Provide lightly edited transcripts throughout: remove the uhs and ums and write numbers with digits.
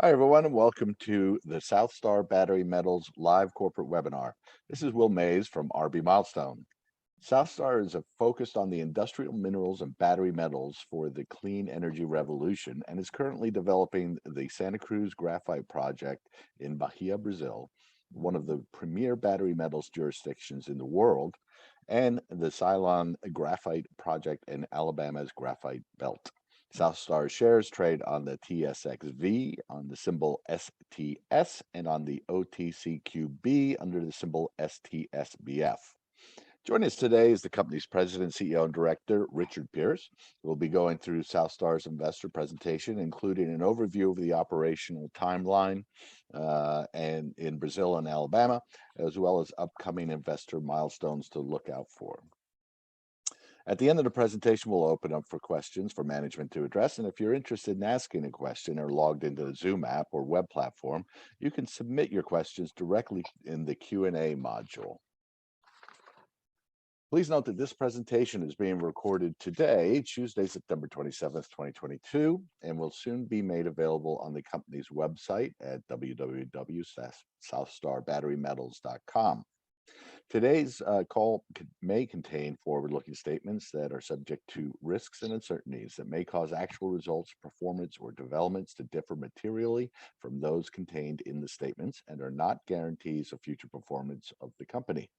Hi, everyone, and welcome to the Southstar Battery Metals live corporate webinar. This is Will Mays from RB Milestone. Southstar is focused on the industrial minerals and battery metals for the clean energy revolution and is currently developing the Santa Cruz Graphite project in Bahia, Brazil, one of the premier battery metals jurisdictions in the world, and the Ceylon Graphite project in Alabama's Graphite Belt. Southstar shares trade on the TSXV on the symbol STS and on the OTCQB under the symbol STSBF. Joining us today is the company's president, CEO, and director, Richard Pearce. We'll be going through Southstar's investor presentation, including an overview of the operational timeline and in Brazil and Alabama, as well as upcoming investor milestones to look out for. At the end of the presentation, we'll open up for questions for management to address. And if you're interested in asking a question or logged into the Zoom app or web platform, you can submit your questions directly in the Q&A module. Please note that this presentation is being recorded today, Tuesday, September 27th, 2022, and will soon be made available on the company's website at www.southstarbatterymetals.com. Today's call may contain forward-looking statements that are subject to risks and uncertainties that may cause actual results, performance, or developments to differ materially from those contained in the statements and are not guarantees of future performance of the company.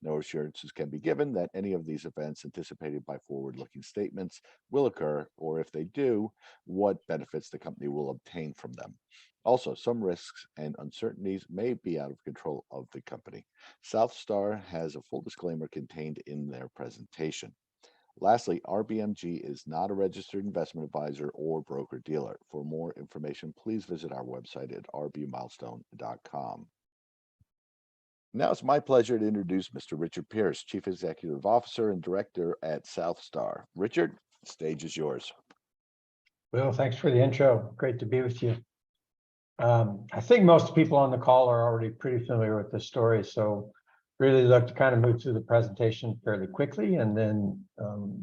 No assurances can be given that any of these events anticipated by forward-looking statements will occur, or if they do, what benefits the company will obtain from them. Also, some risks and uncertainties may be out of control of the company. Southstar has a full disclaimer contained in their presentation. Lastly, RBMG is not a registered investment advisor or broker-dealer. For more information, please visit our website at rbmilestone.com. Now it's my pleasure to introduce Mr. Richard Pearce, Chief Executive Officer and Director at Southstar. Richard, the stage is yours. Will, thanks for the intro. Great to be with you. I think most people on the call are already pretty familiar with this story, so really look to kind of move through the presentation fairly quickly and then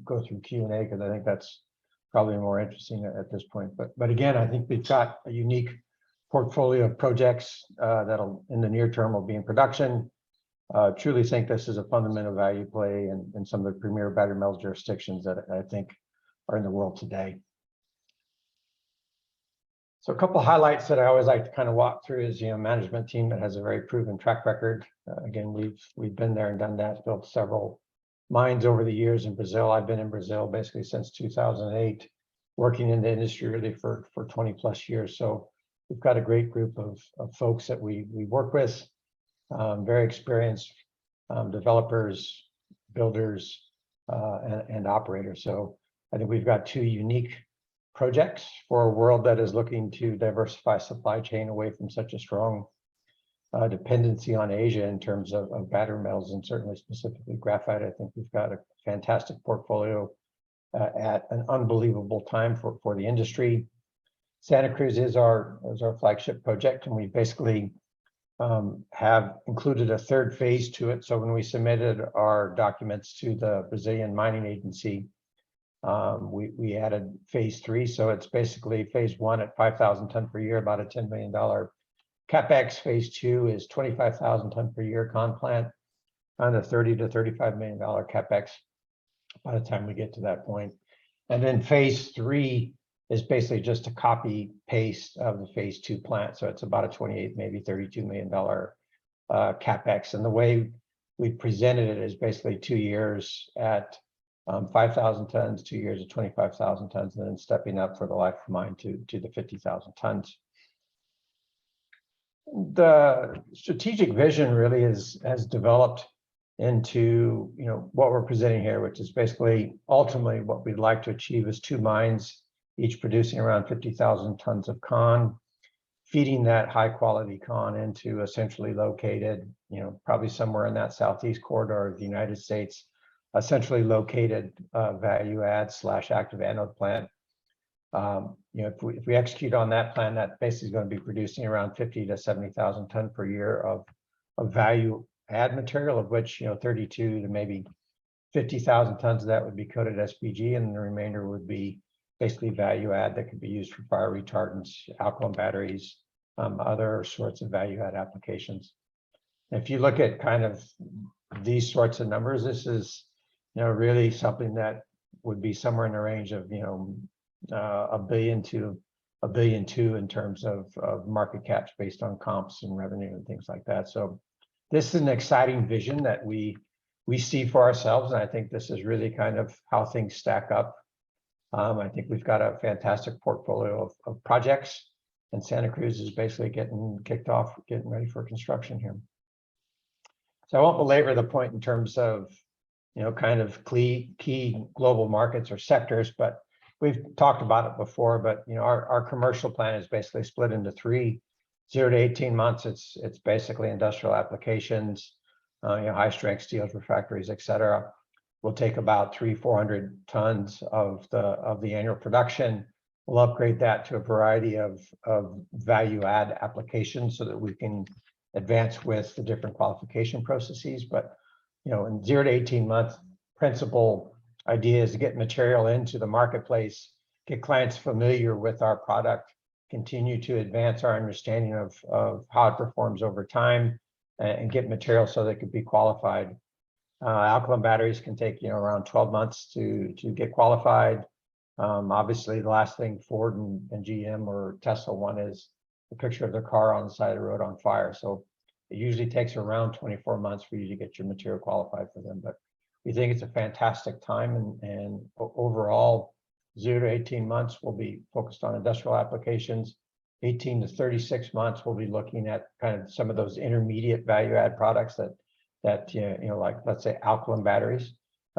go through Q&A because I think that's probably more interesting at this point. But again, I think we've got a unique portfolio of projects that'll in the near term will be in production. Truly think this is a fundamental value play in some of the premier battery metals jurisdictions that I think are in the world today. So a couple of highlights that I always like to kind of walk through is, management team that has a very proven track record. Again, we've been there and done that, built several mines over the years in Brazil. I've been in Brazil basically since 2008, working in the industry really for 20 plus years. So we've got a great group of folks that we work with, very experienced developers, builders, and operators. So I think we've got two unique projects for a world that is looking to diversify supply chain away from such a strong dependency on Asia in terms of battery metals and certainly specifically graphite. I think we've got a fantastic portfolio at an unbelievable time for the industry. Santa Cruz is our flagship project, and we basically have included a third phase to it. So when we submitted our documents to the Brazilian Mining Agency, we added phase 3, so it's basically phase 1 at 5,000 ton per year, about a $10 million capex. Phase 2 is 25,000 ton per year con plant, on a $30 to $35 million capex by the time we get to that point. And then phase 3 is basically just a copy paste of the phase 2 plant, so it's about a 28, maybe $32 million capex. And the way we presented it is basically 2 years at 5,000 tons, 2 years at 25,000 tons, and then stepping up for the life of mine to the 50,000 tons. The strategic vision really has developed into what we're presenting here, which is basically ultimately what we'd like to achieve is 2 mines, each producing around 50,000 tons of con, feeding that high quality con into a centrally located, probably somewhere in that southeast corridor of the United States, a centrally located value add / active anode plant. If we execute on that plan, that basically is going to be producing around 50 to 70,000 ton per year of value add material, of which 32 to maybe 50,000 tons of that would be coated SPG, and the remainder would be basically value add that can be used for fire retardants, alkaline batteries, other sorts of value add applications. If you look at kind of these sorts of numbers, this is, really something that would be somewhere in the range of, $1 billion to $1.2 billion in terms of market caps based on comps and revenue and things like that. So this is an exciting vision that we see for ourselves, and I think this is really kind of how things stack up. I think we've got a fantastic portfolio of projects, and Santa Cruz is basically getting kicked off, getting ready for construction here. So I won't belabor the point in terms of, kind of key global markets or sectors, but we've talked about it before. But our commercial plan is basically split into three: 0 to 18 months. It's basically industrial applications, high strength steels, refractories, etc. We'll take about 300-400 tons of the annual production. We'll upgrade that to a variety of value add applications so that we can advance with the different qualification processes. But in 0 to 18 months, principal idea is to get material into the marketplace, get clients familiar with our product, continue to advance our understanding of how it performs over time, and get material so they could be qualified. Alkaline batteries can take around 12 months to get qualified. Obviously, the last thing Ford and GM or Tesla want is a picture of their car on the side of the road on fire. So it usually takes around 24 months for you to get your material qualified for them. But we think it's a fantastic time, and overall, 0 to 18 months will be focused on industrial applications. 18 to 36 months, we'll be looking at kind of some of those intermediate value add products that like, let's say, alkaline batteries.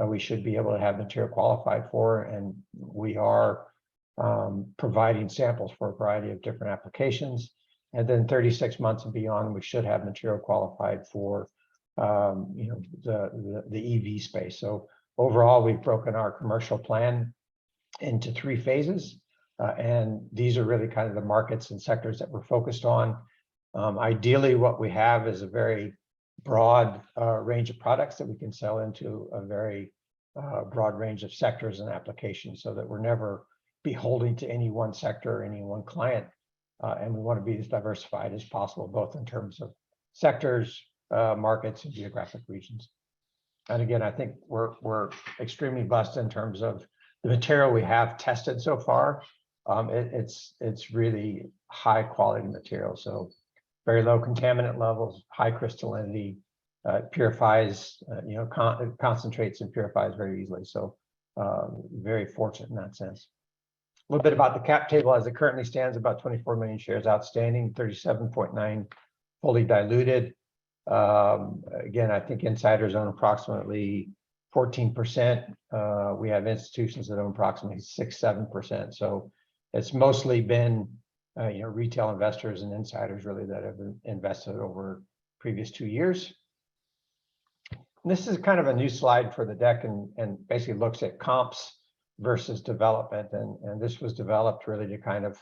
We should be able to have material qualified for, and we are providing samples for a variety of different applications. And then 36 months and beyond, we should have material qualified for the EV space. So overall, we've broken our commercial plan into 3 phases, and these are really kind of the markets and sectors that we're focused on. Ideally, what we have is a very broad range of products that we can sell into a very broad range of sectors and applications, so that we're never beholden to any one sector or any one client. And we want to be as diversified as possible, both in terms of sectors, markets, and geographic regions. And again, I think we're extremely blessed in terms of the material we have tested so far. It's really high quality material, so very low contaminant levels, high crystallinity, purifies, concentrates and purifies very easily. So very fortunate in that sense. A little bit about the cap table as it currently stands: about 24 million shares outstanding, 37.9 fully diluted. Again, I think insiders own approximately 14%. We have institutions that own approximately 6-7%. So it's mostly been retail investors and insiders really that have invested over previous 2 years. And this is kind of a new slide for the deck, and basically looks at comps versus development, and this was developed really to kind of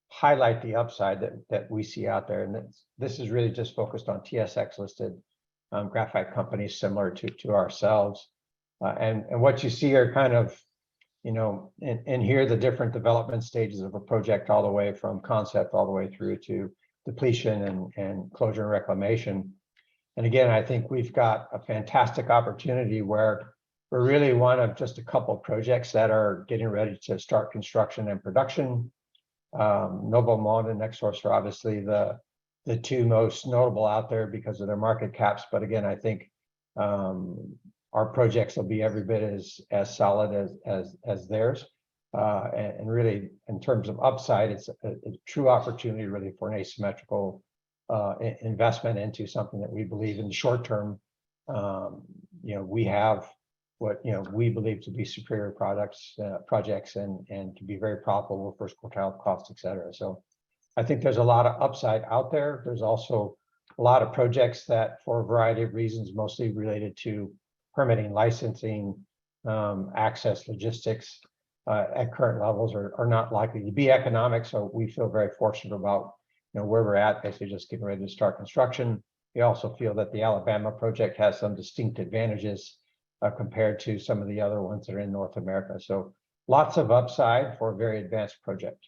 highlight the upside that we see out there. And this is really just focused on TSX listed graphite companies similar to ourselves. And what you see are kind of, in here, the different development stages of a project, all the way from concept all the way through to depletion and closure and reclamation. And again, I think we've got a fantastic opportunity where we're really one of just a couple of projects that are getting ready to start construction and production. Noble Mont and Nextsource are obviously the 2 most notable out there because of their market caps. But again, I think our projects will be every bit as solid as theirs. And really, in terms of upside, it's a true opportunity really for an asymmetrical investment into something that we believe in the short term. We have what we believe to be superior projects and to be very profitable, first quartile cost, etc. So I think there's a lot of upside out there. There's also a lot of projects that, for a variety of reasons, mostly related to permitting, licensing, access, logistics, at current levels are not likely to be economic. So we feel very fortunate about where we're at, basically just getting ready to start construction. We also feel that the Alabama project has some distinct advantages compared to some of the other ones that are in North America. So lots of upside for a very advanced project.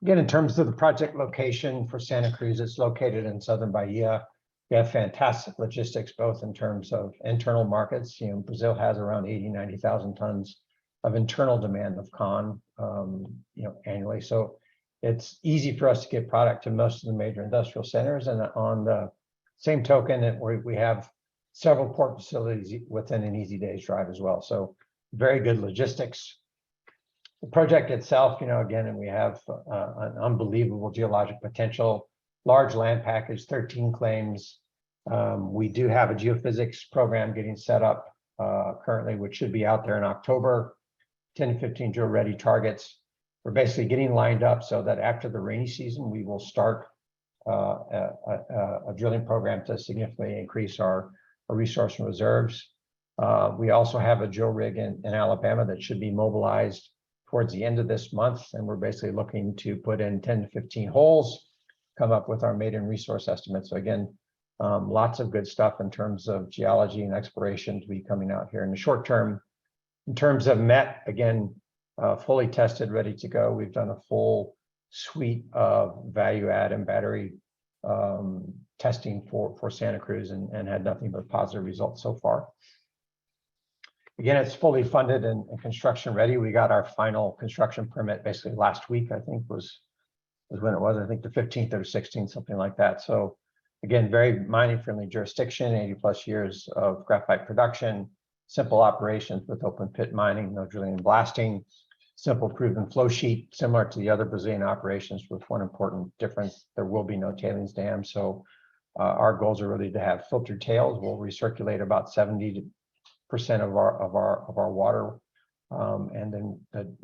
Again, in terms of the project location for Santa Cruz, it's located in southern Bahia. We have fantastic logistics, both in terms of internal markets. Brazil has around 90,000 tons of internal demand of con, annually. So it's easy for us to get product to most of the major industrial centers. And on the same token, we have several port facilities within an easy day's drive as well. So very good logistics. The project itself, again, and we have an unbelievable geologic potential, large land package, 13 claims. We do have a geophysics program getting set up currently, which should be out there in October, 10 to 15 drill ready targets. We're basically getting lined up so that after the rainy season, we will start a drilling program to significantly increase our resource and reserves. We also have a drill rig in Alabama that should be mobilized towards the end of this month, and we're basically looking to put in 10 to 15 holes, come up with our maiden resource estimate. So again, lots of good stuff in terms of geology and exploration to be coming out here in the short term. In terms of MET, again, fully tested, ready to go. We've done a full suite of value add and battery testing for Santa Cruz and had nothing but positive results so far. Again, it's fully funded and construction ready. We got our final construction permit basically last week, I think was when it was, I think the 15th or 16th, something like that. So again, very mining friendly jurisdiction, 80+ years of graphite production, simple operations with open pit mining, no drilling and blasting, simple proven flow sheet, similar to the other Brazilian operations with one important difference: there will be no tailings dam. So our goals are really to have filtered tails. We'll recirculate about 70% of our water, and then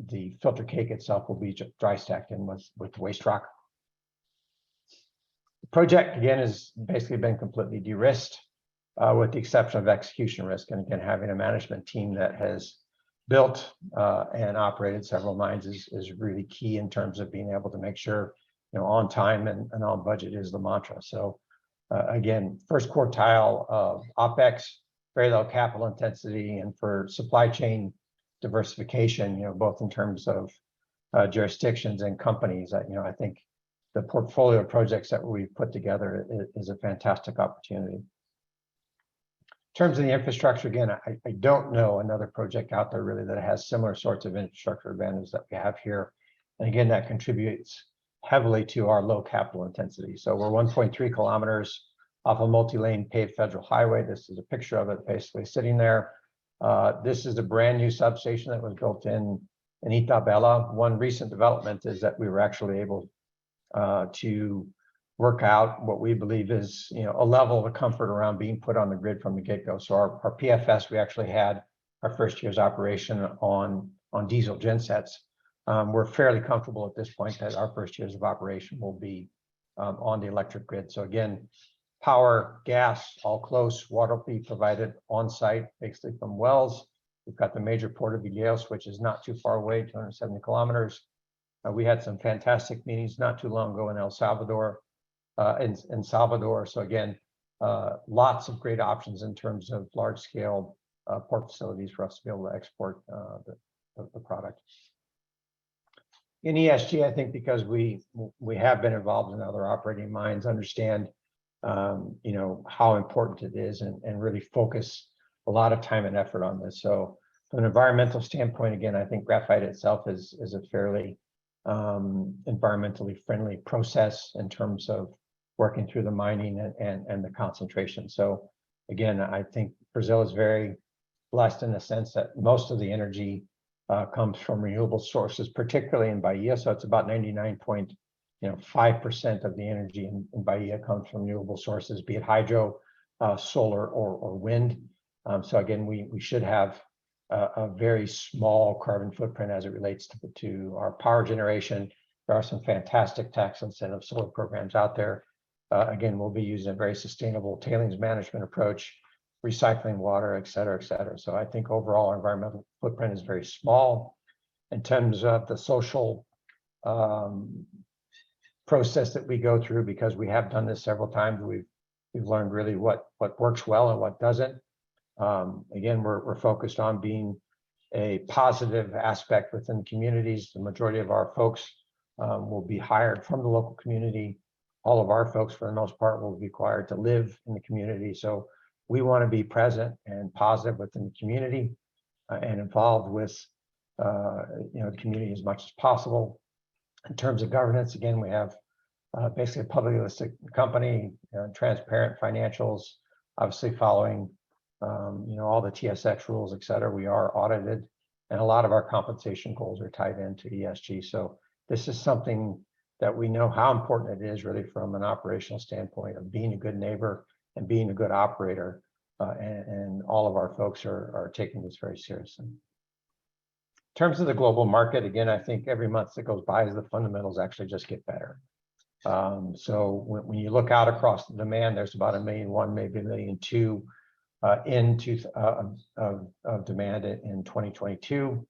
the filter cake itself will be dry stacked in with waste rock. The project again has basically been completely de-risked, with the exception of execution risk. And again, having a management team that has built and operated several mines is really key in terms of being able to make sure, on time and on budget is the mantra. So again, first quartile of OpEx, very low capital intensity, and for supply chain diversification, both in terms of jurisdictions and companies, I think the portfolio of projects that we've put together is a fantastic opportunity. In terms of the infrastructure, again, I don't know another project out there really that has similar sorts of infrastructure advantages that we have here. And again, that contributes heavily to our low capital intensity. So we're 1.3 kilometers off a multi-lane paved federal highway. This is a picture of it basically sitting there. This is a brand new substation that was built in Itabela. One recent development is that we were actually able to work out what we believe is a level of comfort around being put on the grid from the get-go. So our PFS, we actually had our first year's operation on diesel gensets. We're fairly comfortable at this point that our first years of operation will be on the electric grid. So again, power, gas, all close. Water will be provided on site, basically from wells. We've got the major port of Ilhéus, which is not too far away, 270 kilometers. We had some fantastic meetings not too long ago in El Salvador, in Salvador. So again, lots of great options in terms of large scale port facilities for us to be able to export the product. In ESG, I think because we have been involved in other operating mines, understand how important it is and really focus a lot of time and effort on this. So from an environmental standpoint, again, I think graphite itself is a fairly environmentally friendly process in terms of working through the mining and the concentration. So again, I think Brazil is very blessed in the sense that most of the energy comes from renewable sources, particularly in Bahia. So it's about 99.5% of the energy in Bahia comes from renewable sources, be it hydro, solar, or wind. So again, we should have a very small carbon footprint as it relates to our power generation. There are some fantastic tax incentive solar programs out there. Again, we'll be using a very sustainable tailings management approach, recycling water, et cetera, et cetera. So I think overall our environmental footprint is very small. In terms of the social process that we go through, because we have done this several times, we've learned really what works well and what doesn't. Again, we're focused on being a positive aspect within the communities. The majority of our folks will be hired from the local community. All of our folks, for the most part, will be required to live in the community. So we want to be present and positive within the community and involved with the community as much as possible. In terms of governance, again, we have basically a publicly listed company, transparent financials, obviously following all the TSX rules, et cetera. We are audited, and a lot of our compensation goals are tied into ESG. So this is something that we know how important it is, really, from an operational standpoint of being a good neighbor and being a good operator. And all of our folks are taking this very seriously. In terms of the global market, again, I think every month that goes by, the fundamentals actually just get better. So when you look out across the demand, there's about 1.1 million, maybe 1.2 million of demand in 2022.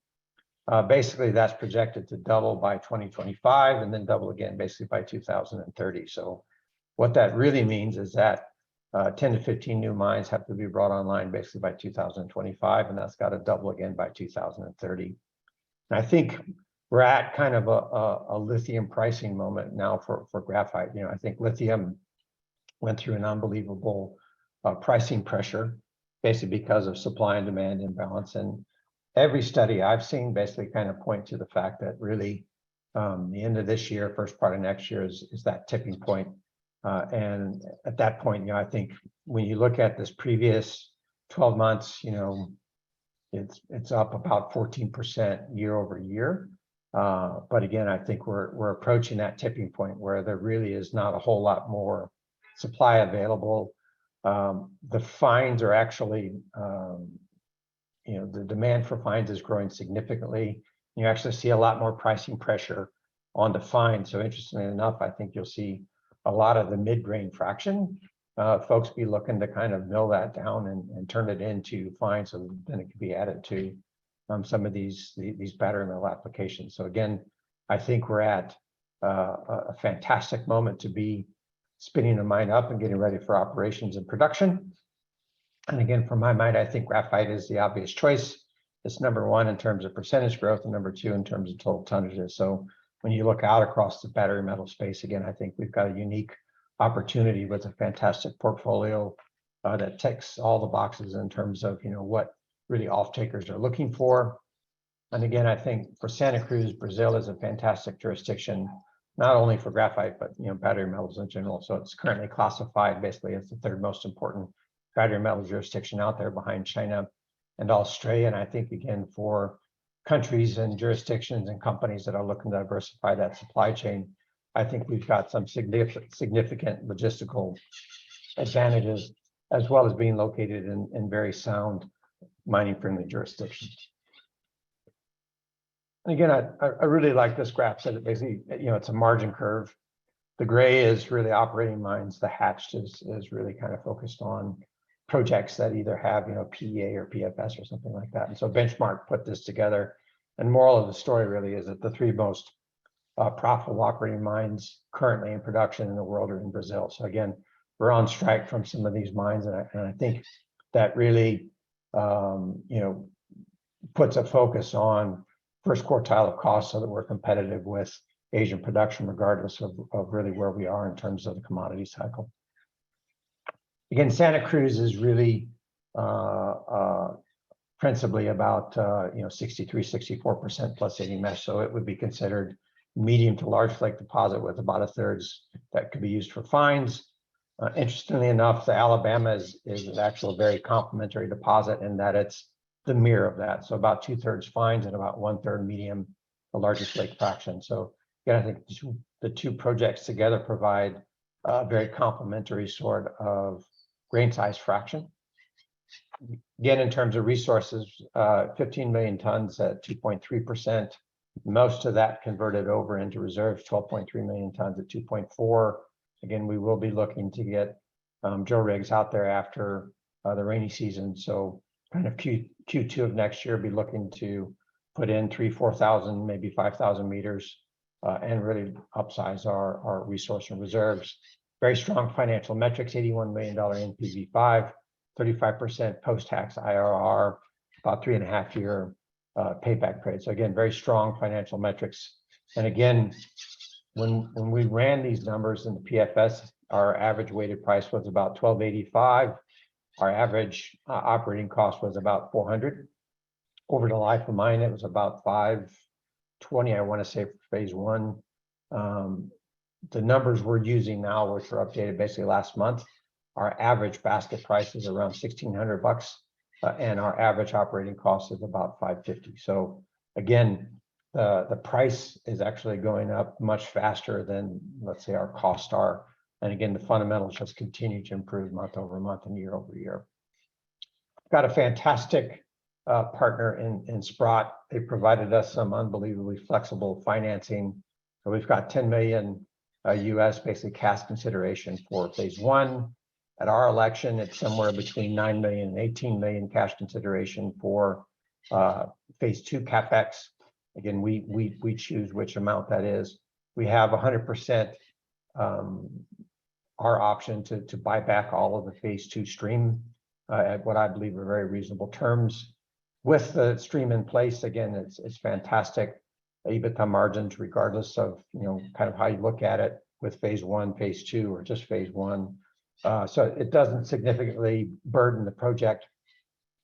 Basically, that's projected to double by 2025 and then double again, basically by 2030. So what that really means is that 10 to 15 new mines have to be brought online basically by 2025, and that's got to double again by 2030. And I think we're at kind of a lithium pricing moment now for graphite. I think lithium went through an unbelievable pricing pressure, basically because of supply and demand imbalance. And every study I've seen basically kind of point to the fact that really the end of this year, first part of next year is that tipping point. And at that point, I think when you look at this previous 12 months, it's up about 14% year over year. But again, I think we're approaching that tipping point where there really is not a whole lot more supply available. The fines are actually, the demand for fines is growing significantly. You actually see a lot more pricing pressure on the fines. So interestingly enough, I think you'll see a lot of the mid-grain fraction folks be looking to kind of mill that down and turn it into fines, so then it can be added to some of these battery metal applications. So again, I think we're at a fantastic moment to be spinning the mine up and getting ready for operations and production. And again, from my mind, I think graphite is the obvious choice. It's number one in terms of percentage growth and number two in terms of total tonnages. So when you look out across the battery metal space, again, I think we've got a unique opportunity with a fantastic portfolio that ticks all the boxes in terms of what really off-takers are looking for. And again, I think for Santa Cruz, Brazil is a fantastic jurisdiction, not only for graphite, but battery metals in general. So it's currently classified basically as the third most important battery metal jurisdiction out there behind China and Australia. And I think, again, for countries and jurisdictions and companies that are looking to diversify that supply chain, I think we've got some significant logistical advantages, as well as being located in very sound mining-friendly jurisdictions. And again, I really like this graph. So that basically, it's a margin curve. The gray is really operating mines. The hatched is really kind of focused on projects that either have, PEA or PFS or something like that. And so Benchmark put this together. And moral of the story really is that the three most profitable operating mines currently in production in the world are in Brazil. So again, we're on strike from some of these mines, and I think that really, puts a focus on first quartile of cost so that we're competitive with Asian production, regardless of really where we are in terms of the commodity cycle. Again, Santa Cruz is really principally about 63-64% plus 80 mesh. So it would be considered medium to large flake deposit with about a third that could be used for fines. Interestingly enough, the Alabama is an actual very complementary deposit in that it's the mirror of that. So about 2/3 fines and about 1/3 medium, the largest flake fraction. So again, I think the two projects together provide a very complementary sort of grain size fraction. Again, in terms of resources, 15 million tons at 2.3%. Most of that converted over into reserves, 12.3 million tons at 2.4. Again, we will be looking to get drill rigs out there after the rainy season. So kind of Q2 of next year, be looking to put in 3,000-4,000, maybe 5,000 meters and really upsize our resource and reserves. Very strong financial metrics, $81 million NPV5, 35% post-tax IRR, about 3.5-year payback period. So again, very strong financial metrics. And again, when we ran these numbers in the PFS, our average weighted price was about $12.85. Our average operating cost was about $400. Over the life of mine, it was about $520, I want to say, for phase one. The numbers we're using now, which were updated basically last month, our average basket price is around $1,600, and our average operating cost is about $550. So again, the price is actually going up much faster than, let's say, our costs are. And again, the fundamentals just continue to improve month over month and year over year. Got a fantastic partner in Sprott. They provided us some unbelievably flexible financing. So we've got 10 million US basically cash consideration for phase one. At our election, it's somewhere between 9 million and 18 million cash consideration for phase two CapEx. Again, we choose which amount that is. We have 100% our option to buy back all of the phase two stream at what I believe are very reasonable terms. With the stream in place, again, it's fantastic EBITDA margins, regardless of kind of how you look at it with phase one, phase two, or just phase one. So it doesn't significantly burden the project.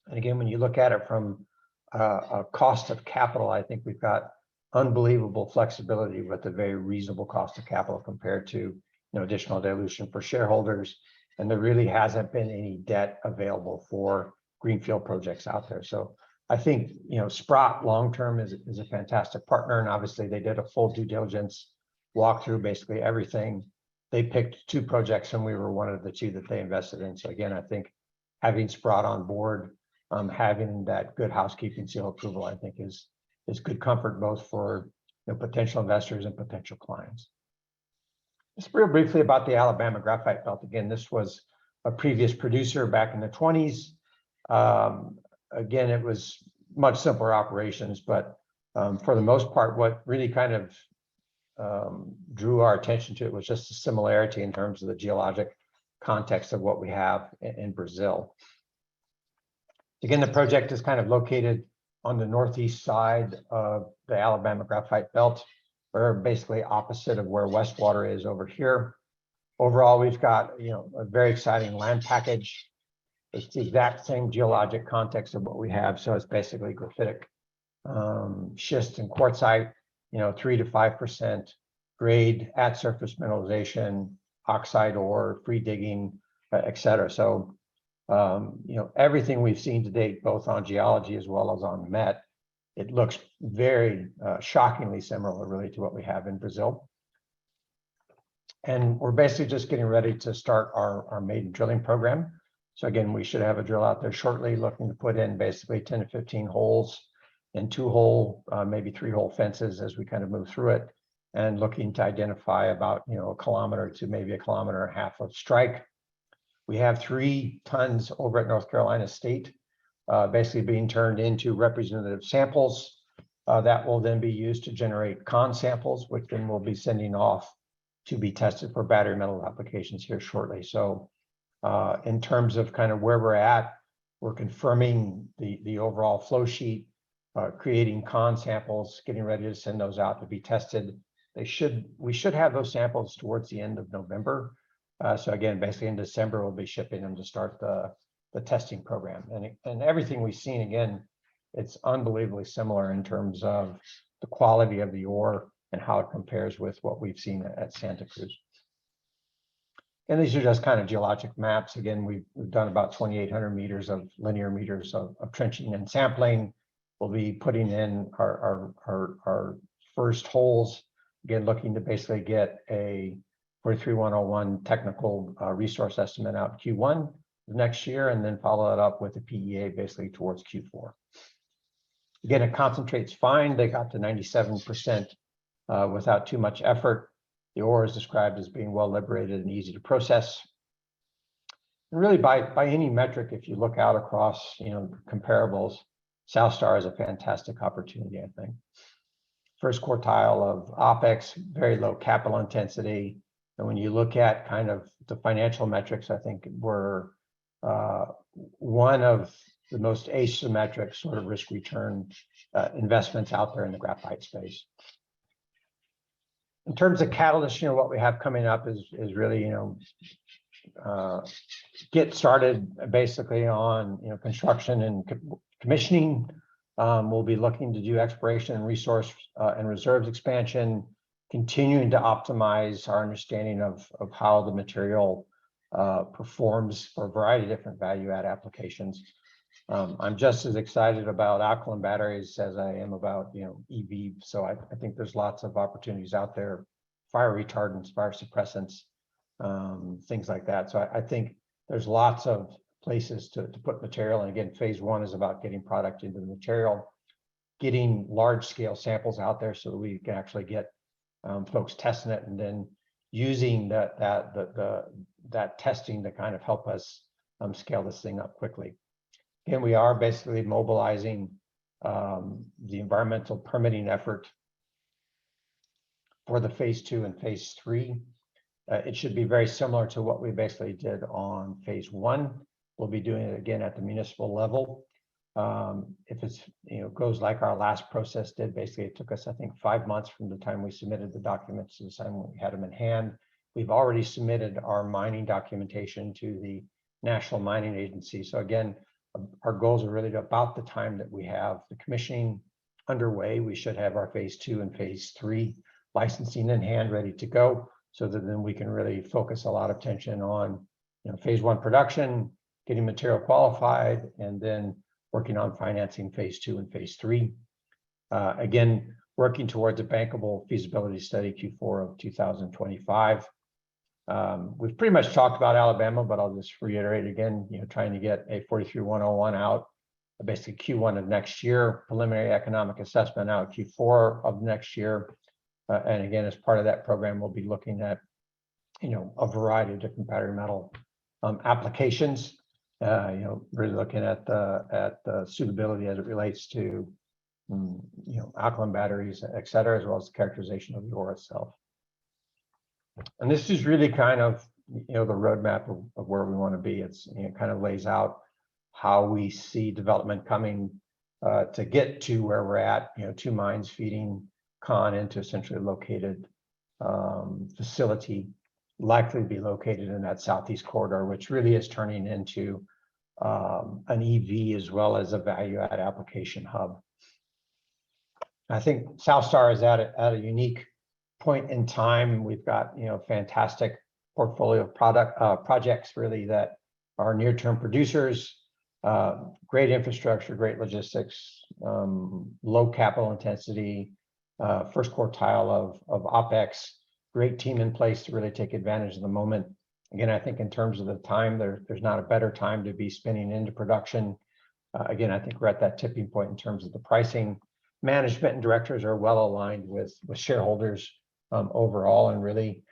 And again, when you look at it from a cost of capital, I think we've got unbelievable flexibility with a very reasonable cost of capital compared to additional dilution for shareholders. And there really hasn't been any debt available for greenfield projects out there. So I think Sprott long-term is a fantastic partner, and obviously they did a full due diligence walk through basically everything. They picked two projects and we were one of the two that they invested in. So again, I think having Sprott on board, having that good housekeeping seal approval, I think is good comfort both for potential investors and potential clients. Just real briefly about the Alabama Graphite Belt. Again, this was a previous producer back in the 20s. Again, it was much simpler operations, but for the most part, what really kind of drew our attention to it was just the similarity in terms of the geologic context of what we have in Brazil. Again, the project is kind of located on the northeast side of the Alabama Graphite Belt. We're basically opposite of where Westwater is over here. Overall, we've got a very exciting land package. It's the exact same geologic context of what we have. So it's basically graphitic schist and quartzite, 3 to 5% grade at surface mineralization, oxide ore, free digging, et cetera. So everything we've seen to date, both on geology as well as on met, it looks very shockingly similar really to what we have in Brazil. And we're basically just getting ready to start our maiden drilling program. So again, we should have a drill out there shortly, looking to put in basically 10 to 15 holes and 2-hole, maybe 3-hole fences as we kind of move through it, and looking to identify about a kilometer to maybe 1.5 kilometers of strike. We have 3 tons over at North Carolina State, basically being turned into representative samples that will then be used to generate con samples, which then we'll be sending off to be tested for battery metal applications here shortly. So in terms of kind of where we're at, we're confirming the overall flow sheet, creating con samples, getting ready to send those out to be tested. We should have those samples towards the end of November. So again, basically in December, we'll be shipping them to start the testing program. And everything we've seen, again, it's unbelievably similar in terms of the quality of the ore and how it compares with what we've seen at Santa Cruz. And these are just kind of geologic maps. Again, we've done about 2,800 meters of linear meters of trenching and sampling. We'll be putting in our first holes, again, looking to basically get a 43101 technical resource estimate out Q1 next year, and then follow it up with a PEA basically towards Q4. Again, it concentrates fine. They got to 97% without too much effort. The ore is described as being well liberated and easy to process. And really, by any metric, if you look out across comparables, South Star is a fantastic opportunity, I think. First quartile of OpEx, very low capital intensity. And when you look at kind of the financial metrics, I think we're one of the most asymmetric sort of risk return investments out there in the graphite space. In terms of catalysts, what we have coming up is really, get started basically on, construction and commissioning. We'll be looking to do exploration and resource and reserves expansion, continuing to optimize our understanding of how the material performs for a variety of different value add applications. I'm just as excited about alkaline batteries as I am about, EV. So I think there's lots of opportunities out there, fire retardants, fire suppressants, things like that. So I think there's lots of places to put material. And again, phase one is about getting product into the material, getting large scale samples out there so that we can actually get folks testing it, and then using that testing to kind of help us scale this thing up quickly. Again, we are basically mobilizing the environmental permitting effort for the phase 2 and phase 3. It should be very similar to what we basically did on phase 1. We'll be doing it again at the municipal level. If it's goes like our last process did, basically it took us, I think, 5 months from the time we submitted the documents to the time we had them in hand. We've already submitted our mining documentation to the National Mining Agency. So again, our goals are really about the time that we have the commissioning underway. We should have our phase 2 and phase 3 licensing in hand, ready to go, so that then we can really focus a lot of attention on phase 1 production, getting material qualified, and then working on financing phase 2 and phase 3. Again, working towards a bankable feasibility study Q4 of 2025. We've pretty much talked about Alabama, but I'll just reiterate again, trying to get a 43101 out basically Q1 of next year, preliminary economic assessment out Q4 of next year. And again, as part of that program, we'll be looking at, a variety of different battery metal applications. Really looking at the suitability as it relates to, alkaline batteries, et cetera, as well as the characterization of the ore itself. And this is really kind of, the roadmap of where we want to be. It kind of lays out how we see development coming to get to where we're at. 2 mines feeding Con into a centrally located facility, likely to be located in that southeast corridor, which really is turning into an EV as well as a value add application hub. I think South Star is at a unique point in time. We've got fantastic portfolio of projects really that are near-term producers, great infrastructure, great logistics, low capital intensity, first quartile of OpEx, great team in place to really take advantage of the moment. Again, I think in terms of the time, there's not a better time to be spinning into production. Again, I think we're at that tipping point in terms of the pricing. Management and directors are well aligned with shareholders overall, and really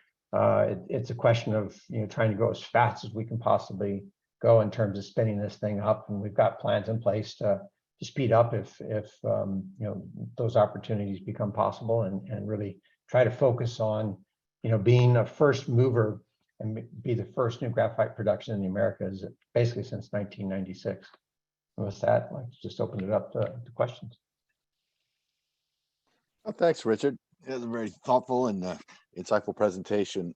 it's a question of trying to go as fast as we can possibly go in terms of spinning this thing up, and we've got plans in place to speed up if those opportunities become possible, and really try to focus on being a first mover and be the first new graphite production in the Americas basically since 1996. And with that, I'd like to just open it up to questions. Well, thanks, Richard. It was a very thoughtful and insightful presentation.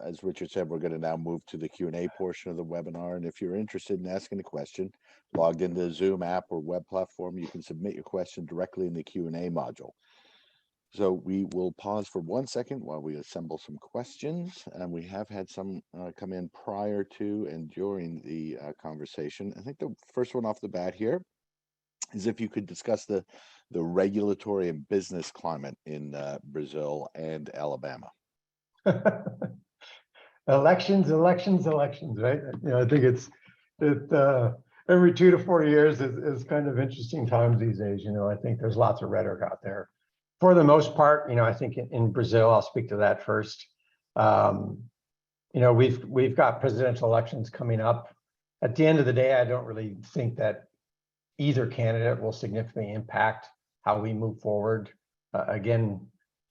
As Richard said, we're going to now move to the Q&A portion of the webinar. And if you're interested in asking a question, logged into the Zoom app or web platform, you can submit your question directly in the Q&A module. So we will pause for 1 second while we assemble some questions. And we have had some come in prior to and during the conversation. I think the first one off the bat here is if you could discuss the regulatory and business climate in Brazil and Alabama. Elections, right? I think it's every 2 to 4 years is kind of interesting times these days. I think there's lots of rhetoric out there. For the most part, I think in Brazil, I'll speak to that first. We've got presidential elections coming up. At the end of the day, I don't really think that either candidate will significantly impact how we move forward. Again,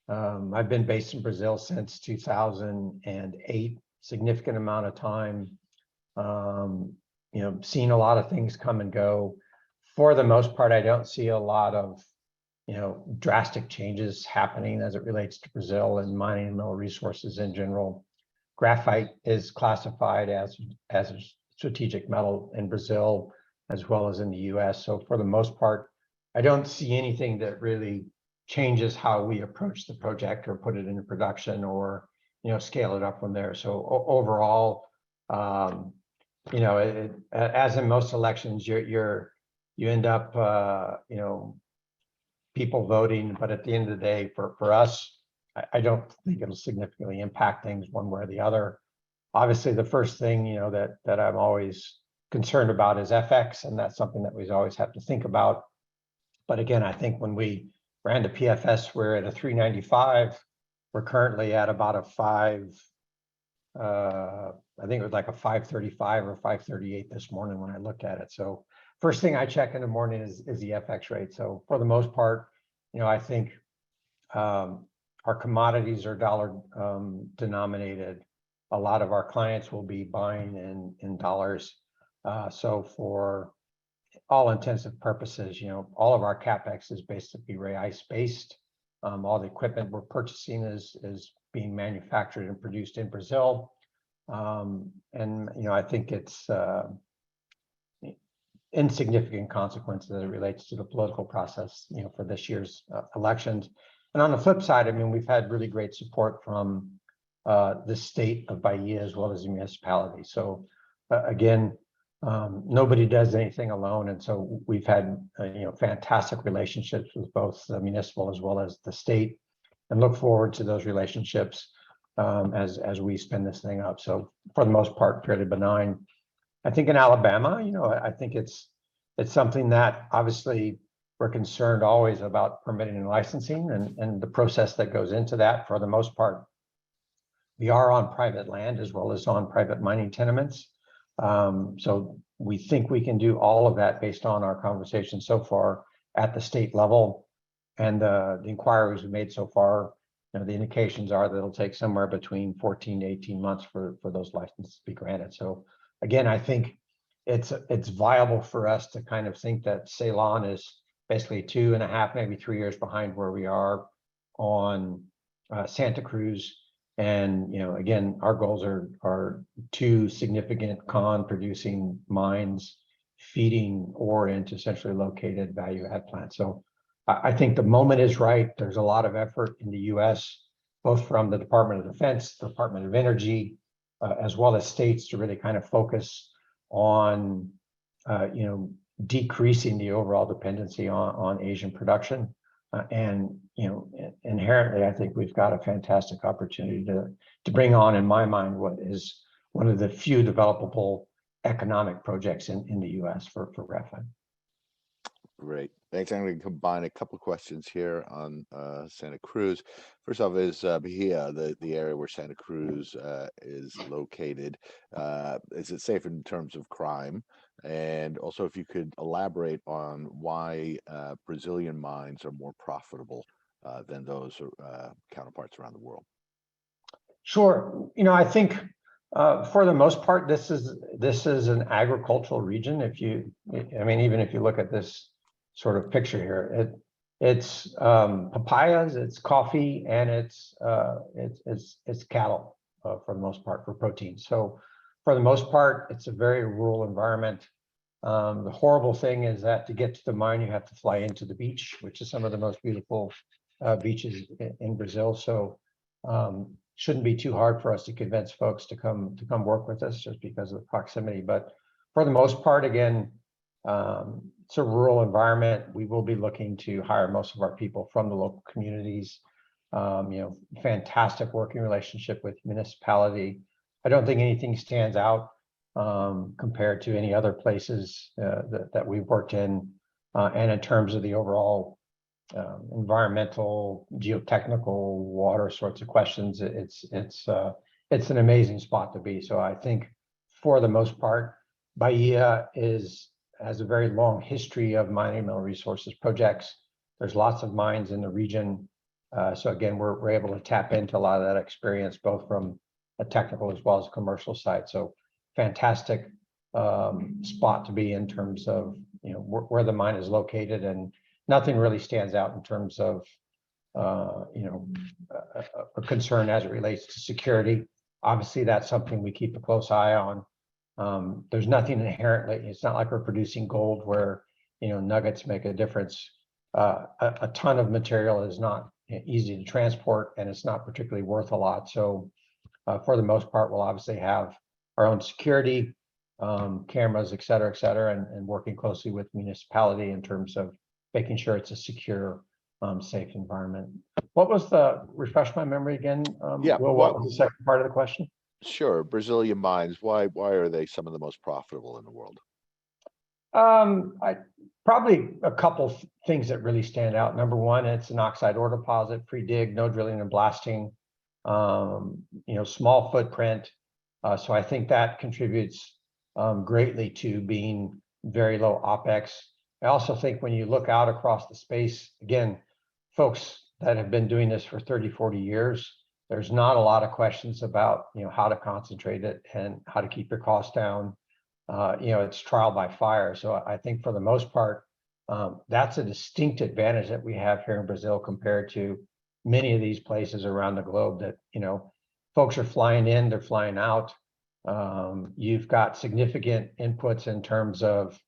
I've been based in Brazil since 2008, significant amount of time, seen a lot of things come and go. For the most part, I don't see a lot of, drastic changes happening as it relates to Brazil and mining and mineral resources in general. Graphite is classified as a strategic metal in Brazil as well as in the US. So for the most part, I don't see anything that really changes how we approach the project or put it into production or, scale it up from there. So overall, as in most elections, you end up, people voting, but at the end of the day, for us, I don't think it'll significantly impact things one way or the other. Obviously, the first thing, that I'm always concerned about is FX, and that's something that we always have to think about. But again, I think when we ran the PFS, we're at a 395. We're currently at about a 5. I think it was like a 535 or 538 this morning when I looked at it. So first thing I check in the morning is the FX rate. So for the most part, I think our commodities are dollar denominated. A lot of our clients will be buying in dollars. So for all intensive purposes, all of our CapEx is basically reais based. All the equipment we're purchasing is being manufactured and produced in Brazil. And I think it's insignificant consequences as it relates to the political process, for this year's elections. And on the flip side, I mean, we've had really great support from the state of Bahia as well as the municipality. So again, nobody does anything alone, and so we've had fantastic relationships with both the municipal as well as the state, and look forward to those relationships as we spin this thing up. So for the most part, fairly benign. I think in Alabama, I think it's something that obviously we're concerned always about permitting and licensing and the process that goes into that. For the most part, we are on private land as well as on private mining tenements. So we think we can do all of that based on our conversation so far at the state level. And the inquiries we've made so far, the indications are that it'll take somewhere between 14 to 18 months for those licenses to be granted. So again, I think it's viable for us to kind of think that Ceylon is basically 2.5, maybe 3 years behind where we are on Santa Cruz. And again, our goals are 2 significant producing mines feeding ore into centrally located value add plants. So I think the moment is right. There's a lot of effort in the US, both from the Department of Defense, the Department of Energy, as well as states, to really kind of focus on decreasing the overall dependency on Asian production. And inherently, I think we've got a fantastic opportunity to bring on, in my mind, what is one of the few developable economic projects in the US for graphite. Great. Thanks. I'm going to combine a couple of questions here on Santa Cruz. First off is Bahia, the area where Santa Cruz is located. Is it safe in terms of crime? And also, if you could elaborate on why Brazilian mines are more profitable than those counterparts around the world. Sure. I think for the most part, this is an agricultural region. Even if you look at this sort of picture here, it's papayas, it's coffee, and it's cattle for the most part for protein. So for the most part, it's a very rural environment. The horrible thing is that to get to the mine, you have to fly into the beach, which is some of the most beautiful beaches in Brazil. So shouldn't be too hard for us to convince folks to come work with us just because of the proximity. But for the most part, again, it's a rural environment. We will be looking to hire most of our people from the local communities. Fantastic working relationship with municipality. I don't think anything stands out compared to any other places that we've worked in. And in terms of the overall environmental, geotechnical, water sorts of questions, it's an amazing spot to be. So I think for the most part, Bahia has a very long history of mining mineral resources projects. There's lots of mines in the region. So again, we're able to tap into a lot of that experience, both from a technical as well as a commercial side. So fantastic spot to be in terms of, you know, where the mine is located, and nothing really stands out in terms of, you know, a concern as it relates to security. Obviously, that's something we keep a close eye on. There's nothing inherently, it's not like we're producing gold where, you know, nuggets make a difference. A ton of material is not easy to transport, and it's not particularly worth a lot. So for the most part, we'll obviously have our own security, cameras, et cetera, and working closely with municipality in terms of making sure it's a secure, safe environment. What was refresh my memory again? Yeah, Will, what was the second part of the question? Sure. Brazilian mines, why are they some of the most profitable in the world? Probably a couple things that really stand out. Number one, it's an oxide ore deposit, pre-dig, no drilling and blasting, you know, small footprint. So I think that contributes greatly to being very low OPEX. I also think when you look out across the space, again, folks that have been doing this for 30, 40 years, there's not a lot of questions about, you know, how to concentrate it and how to keep your costs down. You know, it's trial by fire. So I think for the most part, that's a distinct advantage that we have here in Brazil compared to many of these places around the globe that, you know, folks are flying in, they're flying out. You've got significant inputs in terms of,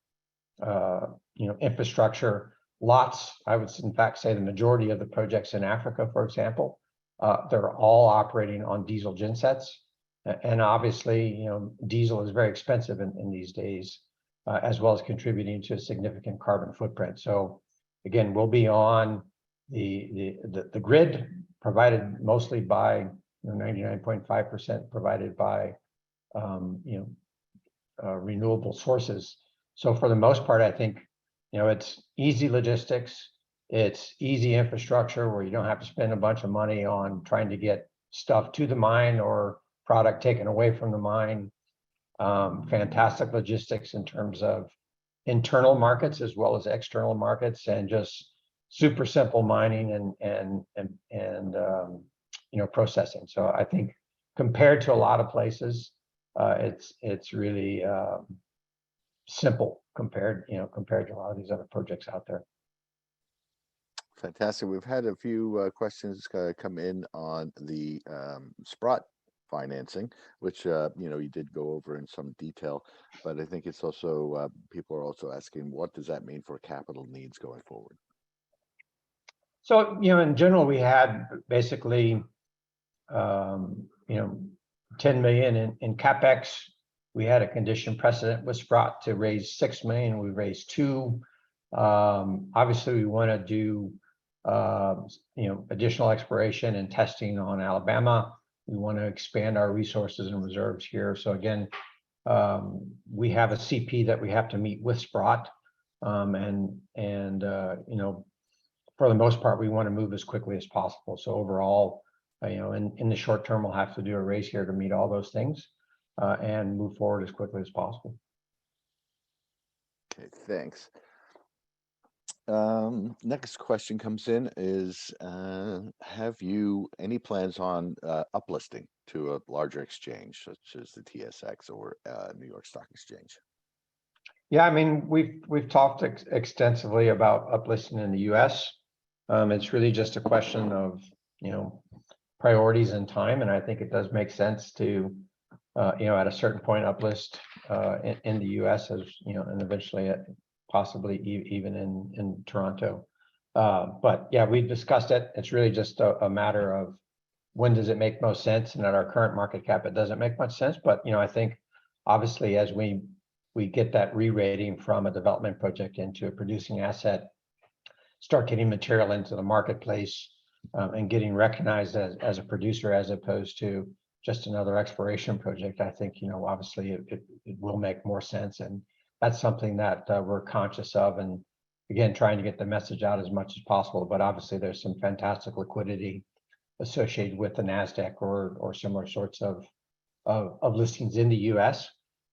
you know, infrastructure. Lots, I would in fact say the majority of the projects in Africa, for example, they're all operating on diesel gensets. And obviously, you know, diesel is very expensive in these days, as well as contributing to a significant carbon footprint. So again, we'll be on the grid provided mostly by, you know, 99.5% provided by, you know, renewable sources. So for the most part, I think, you know, it's easy logistics, it's easy infrastructure where you don't have to spend a bunch of money on trying to get stuff to the mine or product taken away from the mine. Fantastic logistics in terms of internal markets as well as external markets, and just super simple mining and you know, processing. So I think compared to a lot of places, it's really simple compared to a lot of these other projects out there. Fantastic. We've had a few questions come in on the Sprott financing, which you know, you did go over in some detail, but I think it's also people are also asking, what does that mean for capital needs going forward? So, you know, in general, we had basically, you know, 10 million in CapEx. We had a condition precedent with Sprott to raise 6 million. We raised 2. Obviously, we want to do, you know, additional exploration and testing on Alabama. We want to expand our resources and reserves here. So again, we have a CP that we have to meet with Sprott, and you know, for the most part, we want to move as quickly as possible. So overall, you know, in the short term, we'll have to do a raise here to meet all those things and move forward as quickly as possible. Okay, thanks. Next question comes in is, have you any plans on uplisting to a larger exchange such as the TSX or New York Stock Exchange? Yeah, I mean, we've talked extensively about uplisting in the US. It's really just a question of, you know, priorities and time, and I think it does make sense to, you know, at a certain point uplist in the US, as you know, and eventually possibly even in Toronto. But yeah, we've discussed it. It's really just a matter of when does it make most sense, and at our current market cap, it doesn't make much sense. But you know, I think obviously as we get that re-rating from a development project into a producing asset, start getting material into the marketplace, and getting recognized as a producer as opposed to just another exploration project, I think, you know, obviously it will make more sense. And that's something that we're conscious of, and again, trying to get the message out as much as possible. But obviously there's some fantastic liquidity associated with the NASDAQ or similar sorts of listings in the US.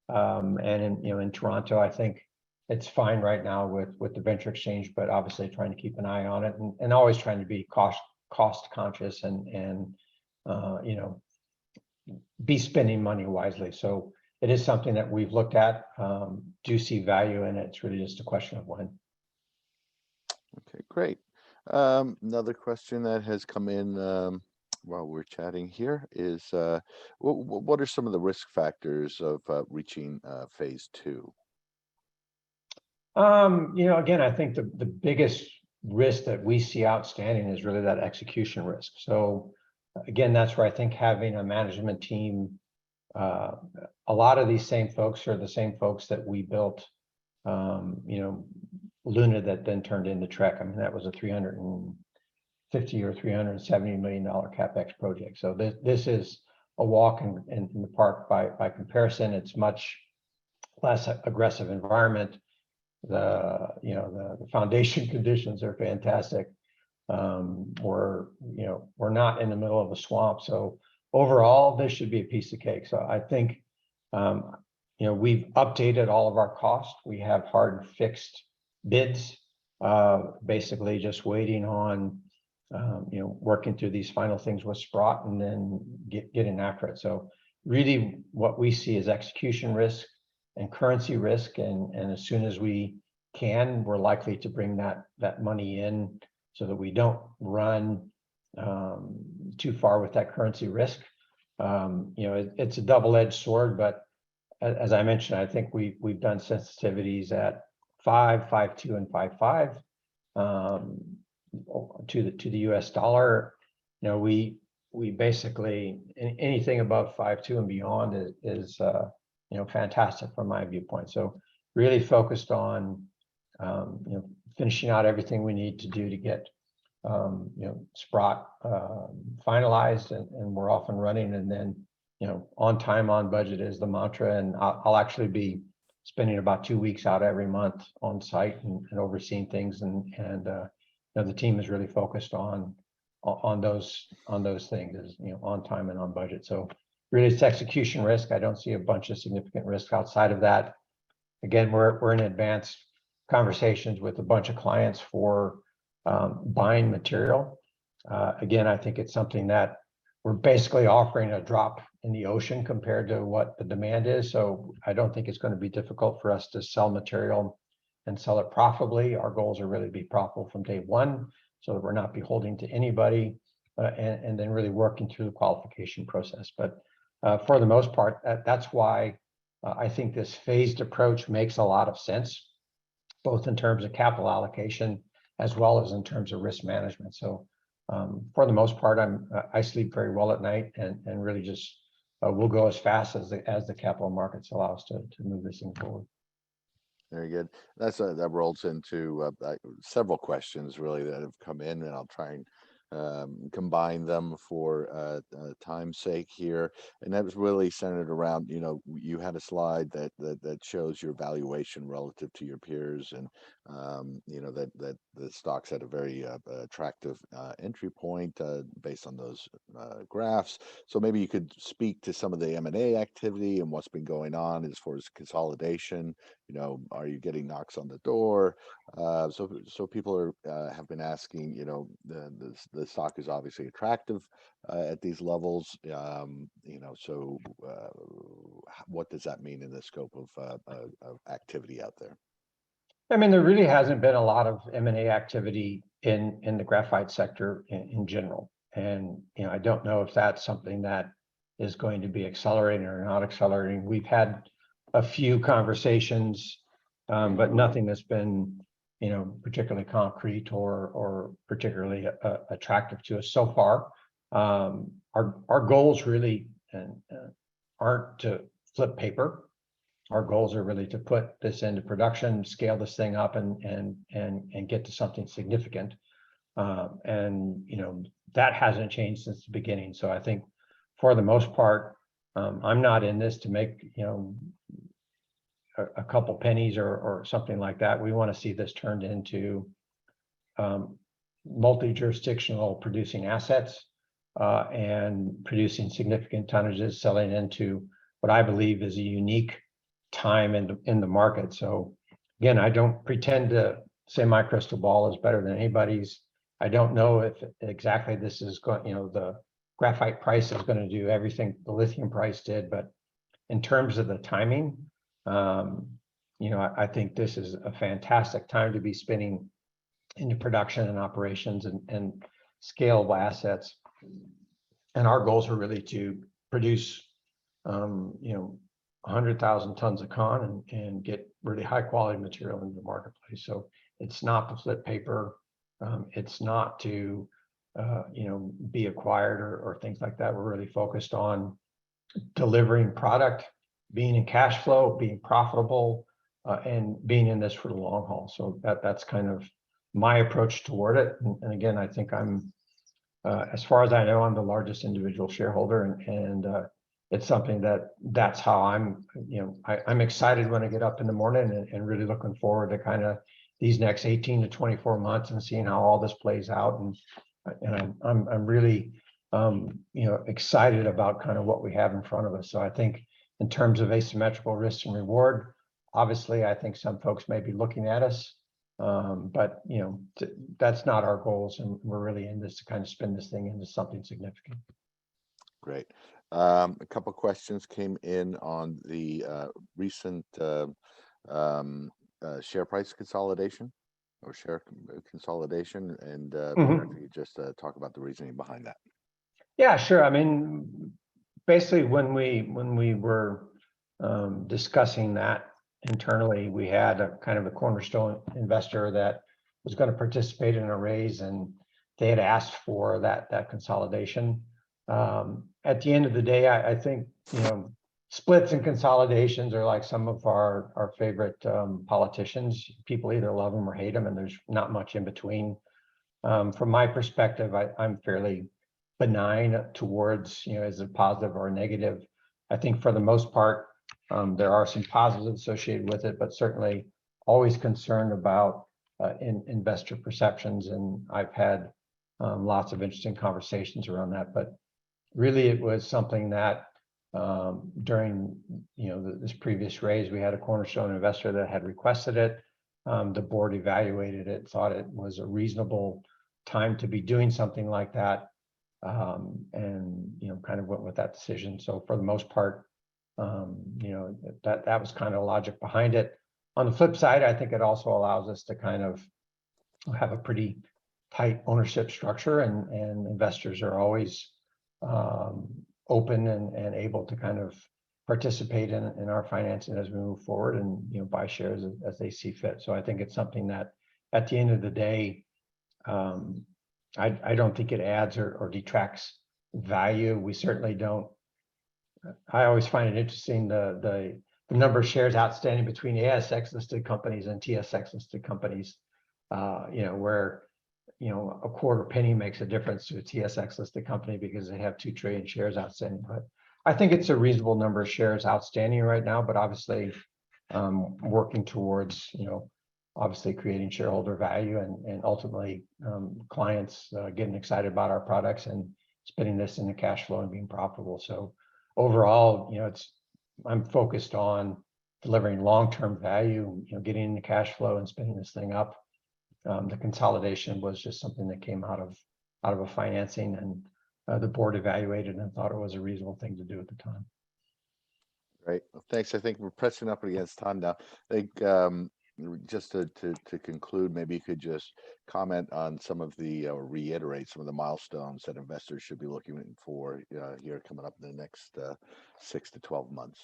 And in Toronto, I think it's fine right now with the venture exchange, but obviously trying to keep an eye on it and always trying to be cost conscious and you know, be spending money wisely. So it is something that we've looked at, do see value in it. It's really just a question of when. Okay, great. Another question that has come in while we're chatting here is, what are some of the risk factors of reaching phase 2? Again, I think the biggest risk that we see outstanding is really that execution risk. So again, that's where I think having a management team, a lot of these same folks are the same folks that we built, Luna, that then turned into Trek. I mean, that was a $350 or $370 million CapEx project. So this is a walk in the park by comparison. It's much less aggressive environment. The foundation conditions are fantastic. We're not in the middle of a swamp. So overall, this should be a piece of cake. So I think we've updated all of our costs. We have hard and fixed bids, basically just waiting on working through these final things with Sprott and then getting after it. So really what we see is execution risk and currency risk, and as soon as we can, we're likely to bring that money in so that we don't run too far with that currency risk. It's a double-edged sword, but as I mentioned, I think we've done sensitivities at 5, 5.2, and 5.5 to the US dollar. We basically anything above 5.2 and beyond is fantastic from my viewpoint. So really focused on finishing out everything we need to do to get Sprott finalized, and we're off and running, and then on time, on budget is the mantra. And I'll actually be spending about 2 weeks out every month on site and overseeing things, and the team is really focused on those things, is on time and on budget. So really it's execution risk. I don't see a bunch of significant risk outside of that. Again, we're in advanced conversations with a bunch of clients for buying material. Again, I think it's something that we're basically offering a drop in the ocean compared to what the demand is. So I don't think it's going to be difficult for us to sell material and sell it profitably. Our goals are really to be profitable from day one, so that we're not beholden to anybody, and then really working through the qualification process. But for the most part, that's why I think this phased approach makes a lot of sense, both in terms of capital allocation as well as in terms of risk management. So for the most part, I sleep very well at night, and really just we'll go as fast as the capital markets allow us to move this thing forward. Very good. That rolls into several questions really that have come in, and I'll try and combine them for time's sake here. And that was really centered around, you had a slide that shows your valuation relative to your peers, and that the stock's at a very attractive entry point based on those graphs. So maybe you could speak to some of the M&A activity and what's been going on as far as consolidation. Are you getting knocks on the door? So people have been asking, the stock is obviously attractive at these levels. So what does that mean in the scope of activity out there? I mean, there really hasn't been a lot of M&A activity in the graphite sector in general. And, I don't know if that's something that is going to be accelerating or not accelerating. We've had a few conversations, but nothing that's been, particularly concrete or particularly attractive to us so far. Our goals really aren't to flip paper. Our goals are really to put this into production, scale this thing up, and get to something significant. That hasn't changed since the beginning. So I think for the most part, I'm not in this to make a couple pennies or something like that. We want to see this turned into multi-jurisdictional producing assets and producing significant tonnages, selling into what I believe is a unique time in the market. So again, I don't pretend to say my crystal ball is better than anybody's. I don't know if exactly this is going, the graphite price is going to do everything the lithium price did, but in terms of the timing, I think this is a fantastic time to be spinning into production and operations and scalable assets. And our goals are really to produce, 100,000 tons of con and get really high quality material into the marketplace. So it's not to flip paper. It's not to, be acquired or things like that. We're really focused on delivering product, being in cash flow, being profitable, and being in this for the long haul. So that's kind of my approach toward it. And again, I think I'm, as far as I know, I'm the largest individual shareholder, and it's something that's how I'm, I'm excited when I get up in the morning and really looking forward to kind of these next 18 to 24 months and seeing how all this plays out. And I'm really, excited about kind of what we have in front of us. So I think in terms of asymmetrical risk and reward, obviously, I think some folks may be looking at us, but that's not our goals, and we're really in this to kind of spin this thing into something significant. Great. A couple questions came in on the recent share price consolidation or share consolidation, and if you could just talk about the reasoning behind that. Yeah, sure. I mean, basically, when we were discussing that internally, we had a kind of a cornerstone investor that was going to participate in a raise, and they had asked for that consolidation. At the end of the day, I think splits and consolidations are like some of our favorite politicians. People either love them or hate them, and there's not much in between. From my perspective, I'm fairly benign towards, is it positive or negative. I think for the most part, there are some positives associated with it, but certainly always concerned about investor perceptions. And I've had lots of interesting conversations around that. But really, it was something that during this previous raise, we had a cornerstone investor that had requested it. The board evaluated it, thought it was a reasonable time to be doing something like that, and kind of went with that decision. So for the most part, that was kind of the logic behind it. On the flip side, I think it also allows us to kind of have a pretty tight ownership structure, and investors are always open and able to kind of participate in our financing as we move forward and buy shares as they see fit. So I think it's something that at the end of the day, I don't think it adds or detracts value. We certainly don't. I always find it interesting the number of shares outstanding between ASX listed companies and TSX listed companies, where a quarter penny makes a difference to a TSX listed company because they have 2 trillion shares outstanding. But I think it's a reasonable number of shares outstanding right now, but obviously working towards, obviously creating shareholder value and ultimately clients getting excited about our products and spinning this into cash flow and being profitable. So overall, I'm focused on delivering long-term value, getting into cash flow and spinning this thing up. The consolidation was just something that came out of a financing, and the board evaluated and thought it was a reasonable thing to do at the time. Great. Well, thanks. I think we're pressing up against time now. I think just to conclude, maybe you could just comment on some of the, or reiterate some of the milestones that investors should be looking for here coming up in the next 6 to 12 months.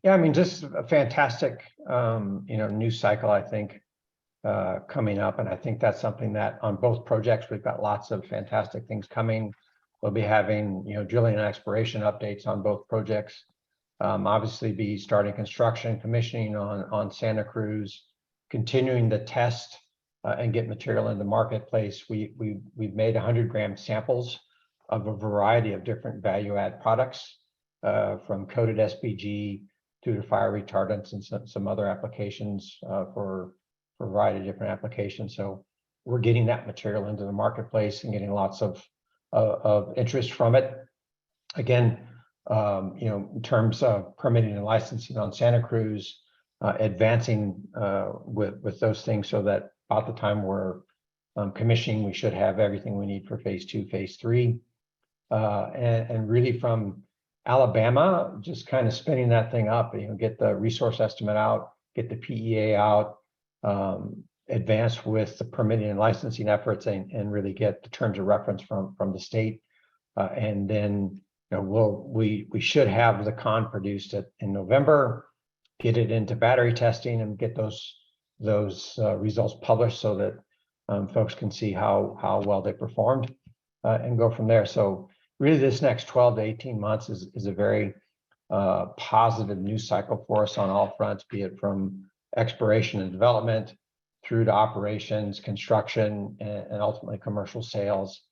Yeah, I mean, just a fantastic, news cycle, I think, coming up. And I think that's something that on both projects, we've got lots of fantastic things coming. We'll be having, drilling and exploration updates on both projects. Obviously be starting construction, commissioning on Santa Cruz, continuing the test and get material in the marketplace. We've made 100-gram samples of a variety of different value add products, from coated SPG to fire retardants and some other applications for a variety of different applications. So we're getting that material into the marketplace and getting lots of interest from it. Again, in terms of permitting and licensing on Santa Cruz, advancing with those things so that about the time we're commissioning, we should have everything we need for phase 2, phase 3. And really from Alabama, just kind of spinning that thing up, get the resource estimate out, get the PEA out, advance with the permitting and licensing efforts, and really get the terms of reference from the state. And then we should have the con produced in November, get it into battery testing and get those results published so that folks can see how well they performed, and go from there. So really this next 12 to 18 months is a very positive news cycle for us on all fronts, be it from exploration and development through to operations, construction, and ultimately commercial sales,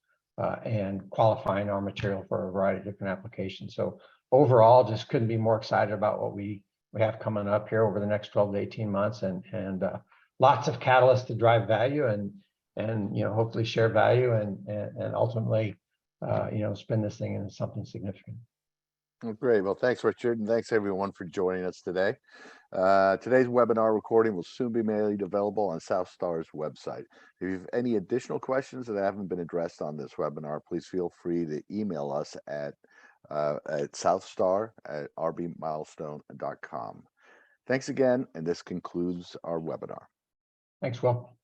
and qualifying our material for a variety of different applications. So overall, just couldn't be more excited about what we have coming up here over the next 12 to 18 months, and lots of catalysts to drive value and hopefully share value and ultimately spin this thing into something significant. Well, great. Well, thanks, Richard, and thanks everyone for joining us today. Today's webinar recording will soon be made available on South Star's website. If you have any additional questions that haven't been addressed on this webinar, please feel free to email us at southstar@rbmilestone.com. Thanks again, and this concludes our webinar. Thanks, Will.